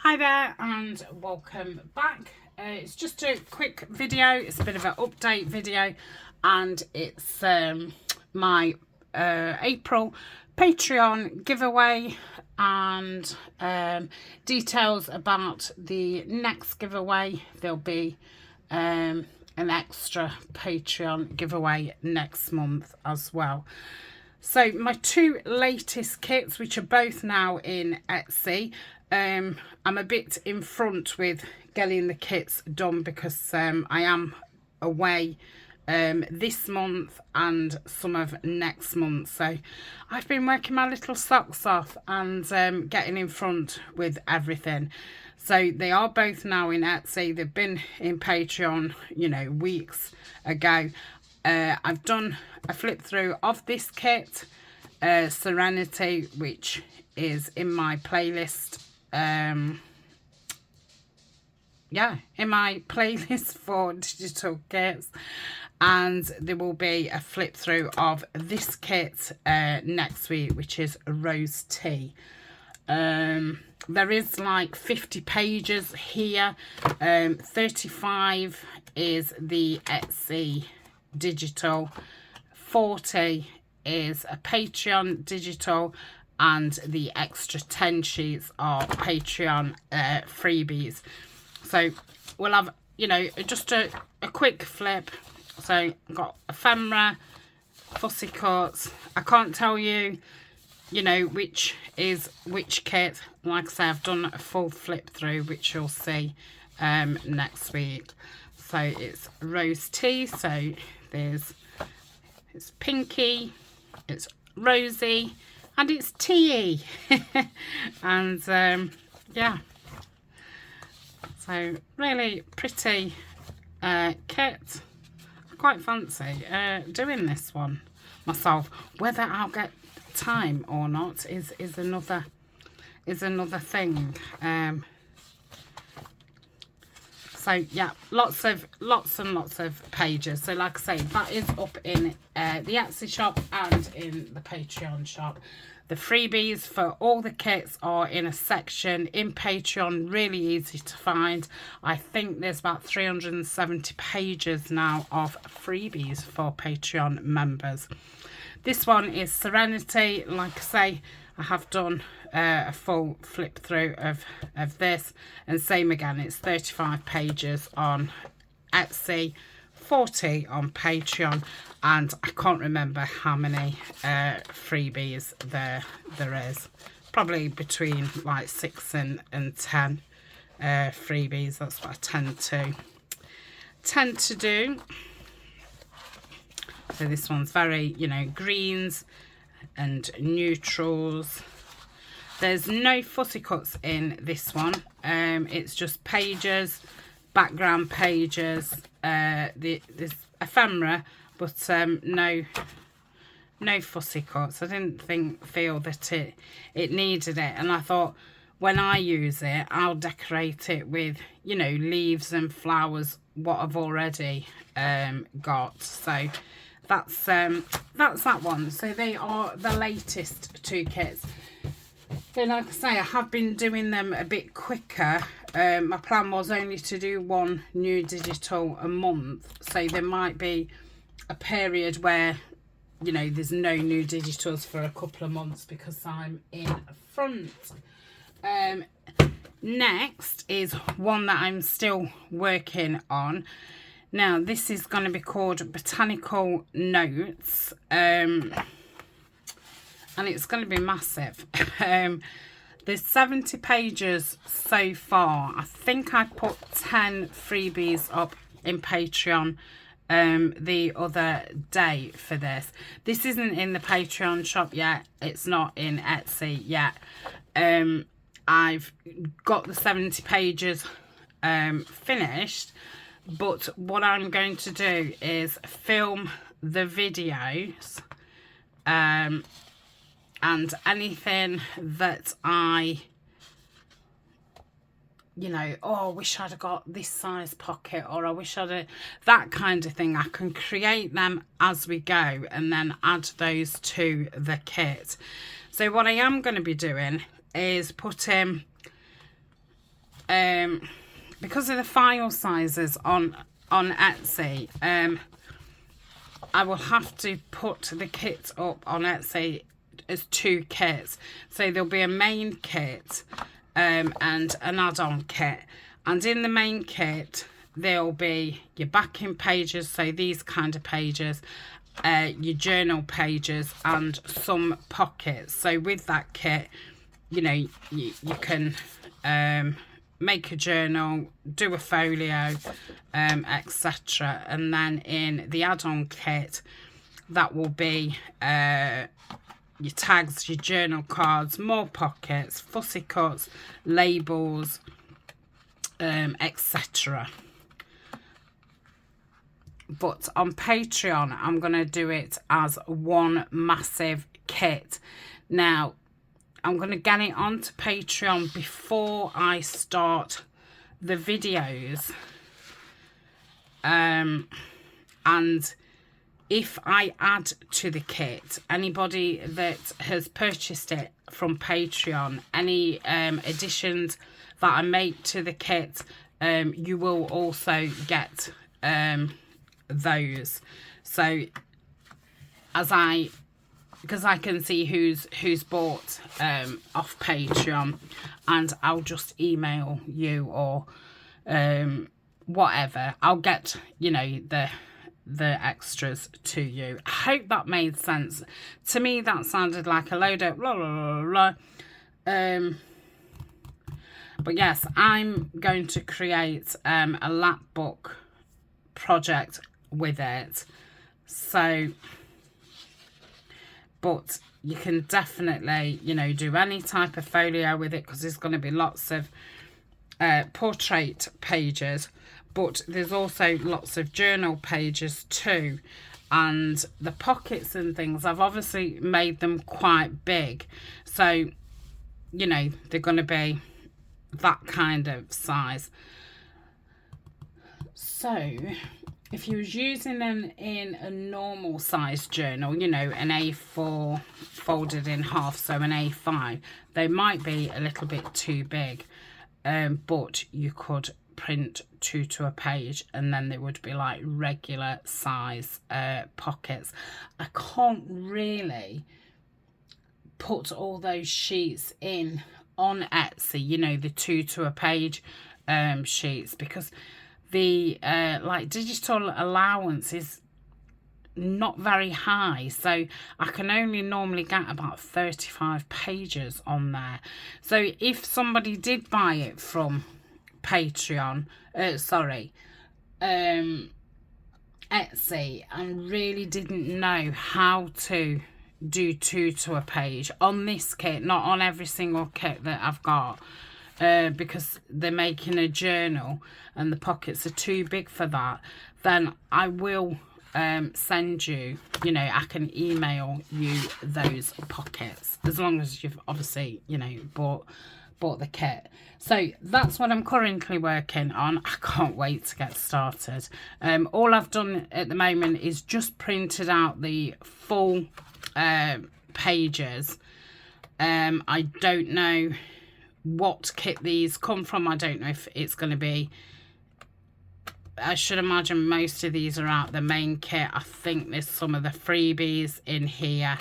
Hi there and welcome back. It's just a quick video. It's a bit of an update video, and it's my April Patreon giveaway and details about the next giveaway. There'll be an extra Patreon giveaway next month as well. So my two latest kits, which are both now in Etsy, I'm a bit in front with getting the kits done because I am away this month and some of next month. So I've been working my little socks off and getting in front with everything. So they are both now in Etsy. They've been in Patreon, you know, weeks ago. I've done a flip through of this kit, Serenity, which is in my playlist. In my playlist for digital kits, and there will be a flip through of this kit next week, which is Rose Tea. There is like 50 pages here. 35 is the Etsy digital, 40 is a Patreon digital, and the extra 10 sheets are Patreon freebies. So we'll have, you know, just a quick flip. So I've got ephemera, fussy cuts. I can't tell you, you know, which is which kit. Like I say, I've done a full flip through, which you'll see next week. So it's Rose Tea. So it's pinky, it's rosy, and it's tea. And yeah, so really pretty kit. I quite fancy doing this one myself. Whether I'll get time or not is another thing. So yeah, lots and lots of pages. So like I say, that is up in the Etsy shop and in the Patreon shop. The freebies for all the kits are in a section in Patreon, really easy to find. I think there's about 370 pages now of freebies for Patreon members. This one is Serenity. Like I say, I have done a full flip through of this, and same again, it's 35 pages on Etsy, 40 on Patreon, and I can't remember how many freebies there is. Probably between like 6 and 10 freebies. That's what I tend to do. So this one's very, you know, greens and neutrals. There's no fussy cuts in this one. It's just pages, background pages. There's ephemera, but no fussy cuts. I didn't feel that it needed it, and I thought when I use it, I'll decorate it with, you know, leaves and flowers, what I've already got. So that's that one. So they are the latest two kits. So like I say, I have been doing them a bit quicker. My plan was only to do one new digital a month, so there might be a period where, you know, there's no new digitals for a couple of months because I'm in front. Next is one that I'm still working on. Now this is going to be called Botanical Notes, and it's going to be massive. There's 70 pages so far. I think I put 10 freebies up in Patreon the other day for this. This isn't in the Patreon shop yet. It's not in Etsy yet. I've got the 70 pages finished, but what I'm going to do is film the videos, and anything that I, you know, oh, I wish I'd have got this size pocket, or I wish I'd have, that kind of thing. I can create them as we go and then add those to the kit. So what I am going to be doing is putting because of the file sizes on Etsy, I will have to put the kit up on Etsy as 2 kits. So there'll be a main kit and an add-on kit. And in the main kit, there'll be your backing pages, so these kind of pages, your journal pages, and some pockets. So with that kit, you know, you can make a journal, do a folio, etc. And then in the add-on kit, that will be your tags, your journal cards, more pockets, fussy cuts, labels, etc. But on Patreon, I'm going to do it as one massive kit. Now, I'm going to get it onto Patreon before I start the videos. And if I add to the kit, anybody that has purchased it from Patreon, any additions that I make to the kit, you will also get those. So because I can see who's bought off Patreon, and I'll just email you or whatever. I'll get, you know, the extras to you. I hope that made sense. To me, that sounded like a load of blah, blah, blah, blah. But yes, I'm going to create a lap book project with it. So, but you can definitely, you know, do any type of folio with it, because there's going to be lots of portrait pages, but there's also lots of journal pages too. And the pockets and things, I've obviously made them quite big, so you know, they're going to be that kind of size. So if you was using them in a normal size journal, you know, an A4 folded in half, so an A5, they might be a little bit too big, but you could print 2 to a page, and then they would be like regular size pockets. I can't really put all those sheets in on Etsy, you know, the 2 to a page sheets, because the like digital allowance is not very high, so I can only normally get about 35 pages on there. So if somebody did buy it from Patreon, Etsy, and really didn't know how to do 2 to a page on this kit, not on every single kit that I've got, because they're making a journal and the pockets are too big for that, then I will send you, you know, I can email you those pockets, as long as you've obviously, you know, bought the kit. So that's what I'm currently working on. I can't wait to get started. All I've done at the moment is just printed out the full pages. I don't know what kit these come from. I don't know if it's going to be, I should imagine most of these are out the main kit. I think there's some of the freebies in here,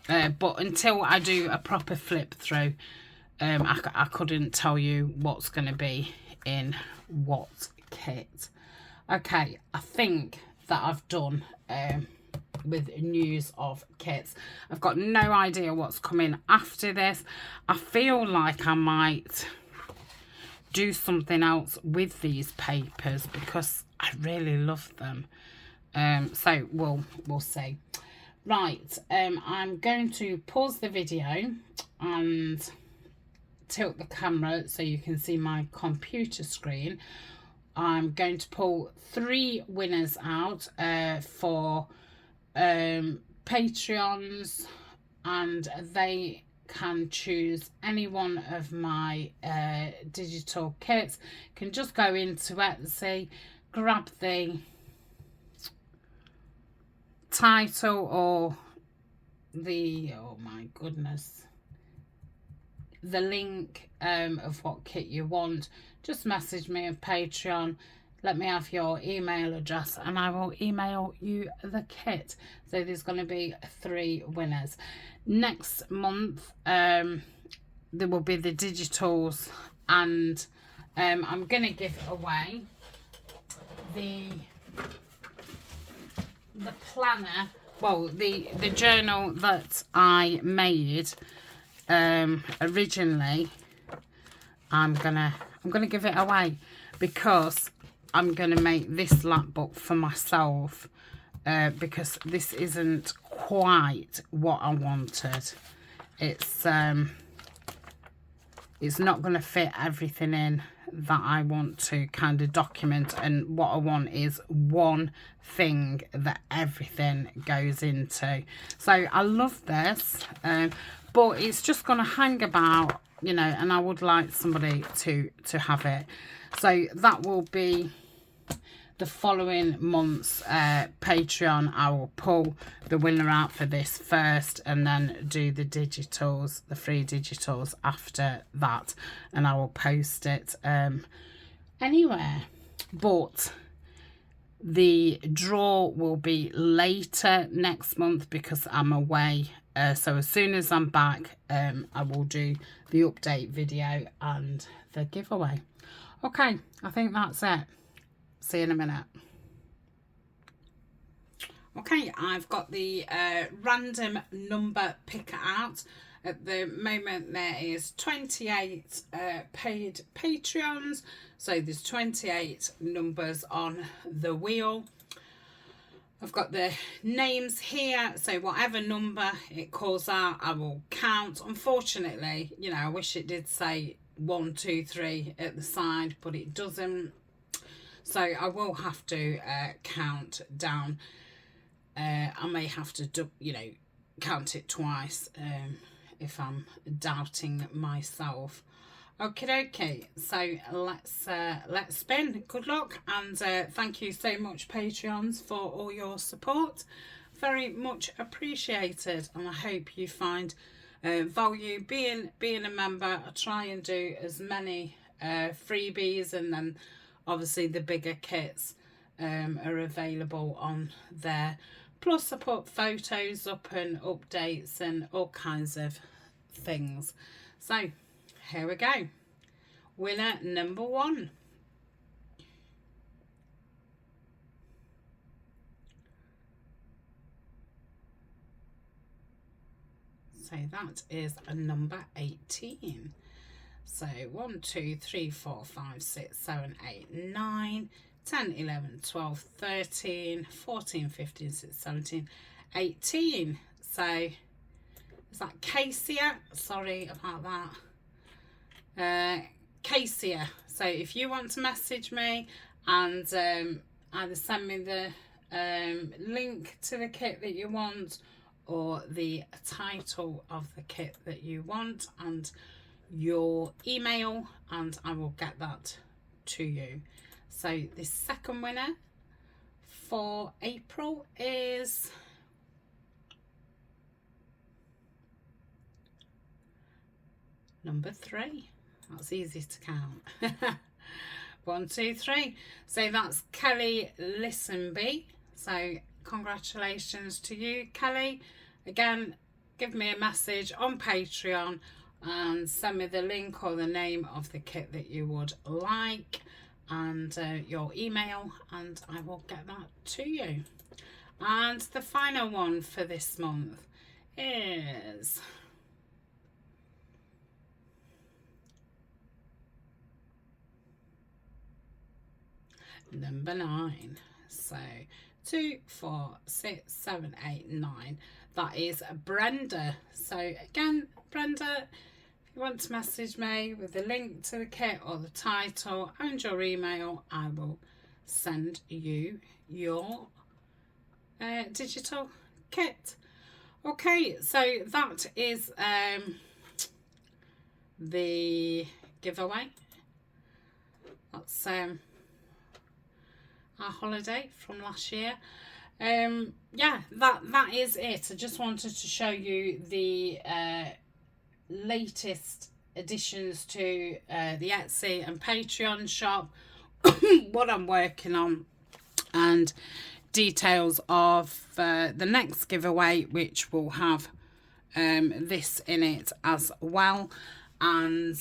but until I do a proper flip through, I couldn't tell you what's going to be in what kit. Okay, I think that I've done with news of kits. I've got no idea what's coming after this. I feel like I might do something else with these papers because I really love them. So we'll see. Right, I'm going to pause the video and tilt the camera so you can see my computer screen. I'm going to pull 3 winners out for Patreons, and they can choose any one of my digital kits. Can just go into Etsy, grab the title or the, oh my goodness, the link of what kit you want, just message me on Patreon. Let me have your email address and I will email you the kit. So there's going to be 3 winners. Next month there will be the digitals, and I'm going to give away the planner, well, the journal that I made originally. I'm gonna give it away because I'm gonna make this lap book for myself, because this isn't quite what I wanted. It's not gonna fit everything in that I want to kind of document, and what I want is one thing that everything goes into. So I love this, but it's just gonna hang about, you know, and I would like somebody to have it. So that will be the following month's Patreon. I will pull the winner out for this first and then do the digitals, the free digitals after that, and I will post it anywhere. But the draw will be later next month because I'm away. So as soon as I'm back, I will do the update video and the giveaway. Okay, I think that's it. See you in a minute. Okay, I've got the random number picker out. At the moment there is 28 paid Patreons, so there's 28 numbers on the wheel. I've got the names here, so whatever number it calls out I will count. Unfortunately, you know, I wish it did say 1, 2, 3 at the side, but it doesn't. So I will have to count down. I may have to, you know, count it twice if I'm doubting myself. Okay, so let's spin. Good luck, and thank you so much, Patreons, for all your support. Very much appreciated, and I hope you find value being a member. I try and do as many freebies, and then obviously the bigger kits are available on there. Plus I put photos up and updates and all kinds of things. So here we go. Winner number 1. So that is a number 18. So 1, 2, 3, 4, 5, 6, 7, 8, 9, 10, 11, 12, 13, 14, 15, 16, 17, 18. So is that Cassia? Sorry about that. Cassia. So if you want to message me and either send me the link to the kit that you want or the title of the kit that you want and your email, and I will get that to you. So the second winner for April is number 3. That's easy to count. 1, 2, 3. So that's Kelly Listenby. So congratulations to you, Kelly. Again, give me a message on Patreon and send me the link or the name of the kit that you would like and your email, and I will get that to you. And the final one for this month is number 9. So 2, 4, 6, 7, 8, 9. That is Brenda. So again, Brenda, if you want to message me with the link to the kit or the title and your email, I will send you your digital kit. Okay, so that is the giveaway. That's our holiday from last year. Yeah, that is it. I just wanted to show you the latest additions to the Etsy and Patreon shop, what I'm working on, and details of the next giveaway, which will have this in it as well, and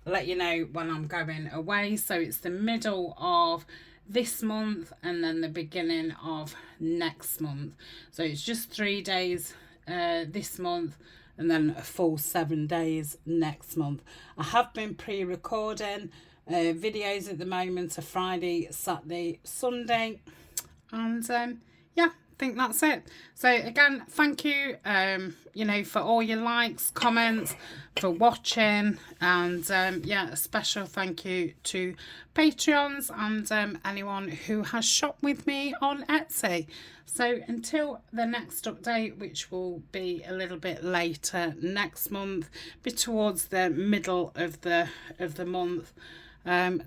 let you know when I'm going away. So it's the middle of this month and then the beginning of next month. So it's just 3 days this month and then a full 7 days next month. I have been pre-recording videos at the moment, a Friday, Saturday, Sunday, and yeah, I think that's it. So again, thank you you know, for all your likes, comments, for watching, and yeah, a special thank you to Patreons and anyone who has shopped with me on Etsy. So until the next update, which will be a little bit later next month, be towards the middle of the month,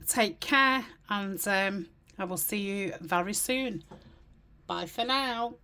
take care, and I will see you very soon. Bye for now.